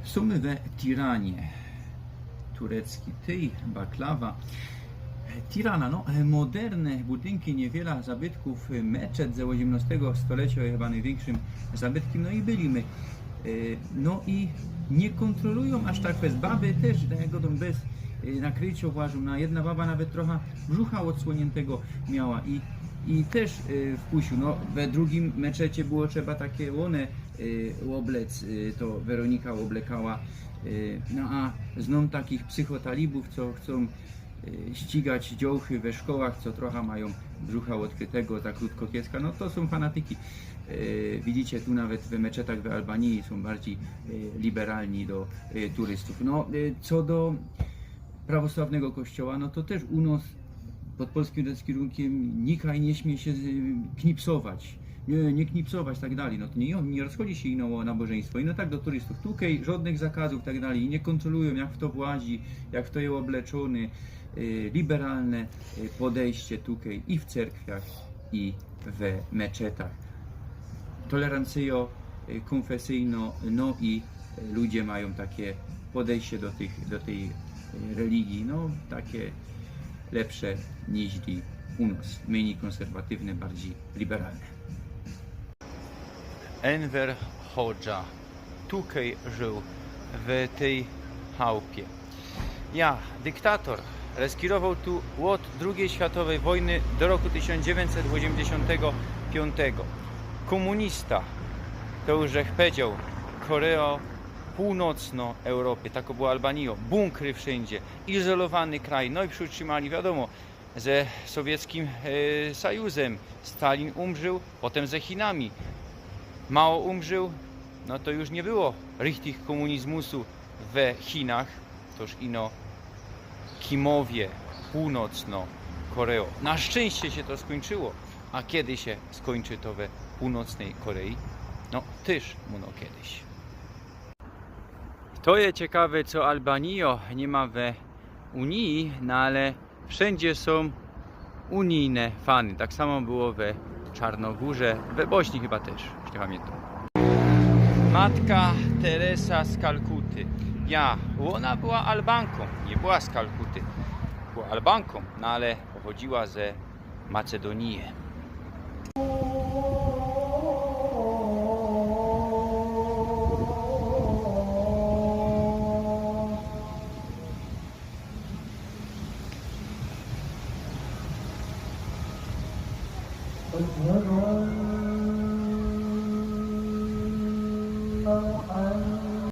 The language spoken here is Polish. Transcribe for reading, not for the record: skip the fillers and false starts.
Sumy we Tiranie. Turecki tyj, baklawa. Tirana, no moderne budynki, niewiele zabytków, meczet z XVIII stulecia, chyba największym zabytkiem, no i byli my. No i nie kontrolują aż tak, bez baby też, godą bez nakrycia włażą, na jedna baba nawet trochę brzucha odsłoniętego miała i też wpuścił. No, we drugim meczecie było trzeba takie łone oblec, to Weronika oblekała. No a znam takich psychotalibów, co chcą ścigać dziołchy we szkołach, co trochę mają brzucha odkrytego, tak krótkokieska, no to są fanatyki. Widzicie, tu nawet w meczetach w Albanii są bardziej liberalni do turystów. No, co do prawosławnego kościoła, no to też u nas pod polskim kierunkiem nikt nie śmie się knipsować. Nie knipsować tak dalej, no to nie rozchodzi się ino o nabożeństwo. I no tak do turystów, tutaj żadnych zakazów tak dalej, i nie kontrolują jak w to włazi, jak w to jest obleczony. Liberalne podejście tutaj i w cerkwiach, i w meczetach. Tolerancyjo konfesyjno, no i ludzie mają takie podejście do tej religii, no takie lepsze niż u nas, mniej konserwatywne, bardziej liberalne. Enver Hoxha tutaj żył w tej chałupie. Dyktator, reskirował tu od II światowej wojny do roku 1985. Komunista, to już jak powiedział, Koreo Północno Europie, tak było Albanią, bunkry wszędzie, izolowany kraj, no i przytrzymali, wiadomo, ze sowieckim Sojusem. Stalin umrzył, potem ze Chinami. Mao umrzył, no to już nie było richtig komunizmusu we Chinach, toż ino Kimowie, północno Koreo. Na szczęście się to skończyło, a kiedy się skończy to we północnej Korei? No też muno kiedyś. To jest ciekawe, co Albanio nie ma we Unii, no ale wszędzie są unijne fany. Tak samo było we Czarnogórze, we Bośni chyba też, już nie pamiętam. Matka Teresa z Kalkuty. Ona była Albanką, nie była z Kalkuty. Była Albanką, no ale pochodziła ze Macedonii.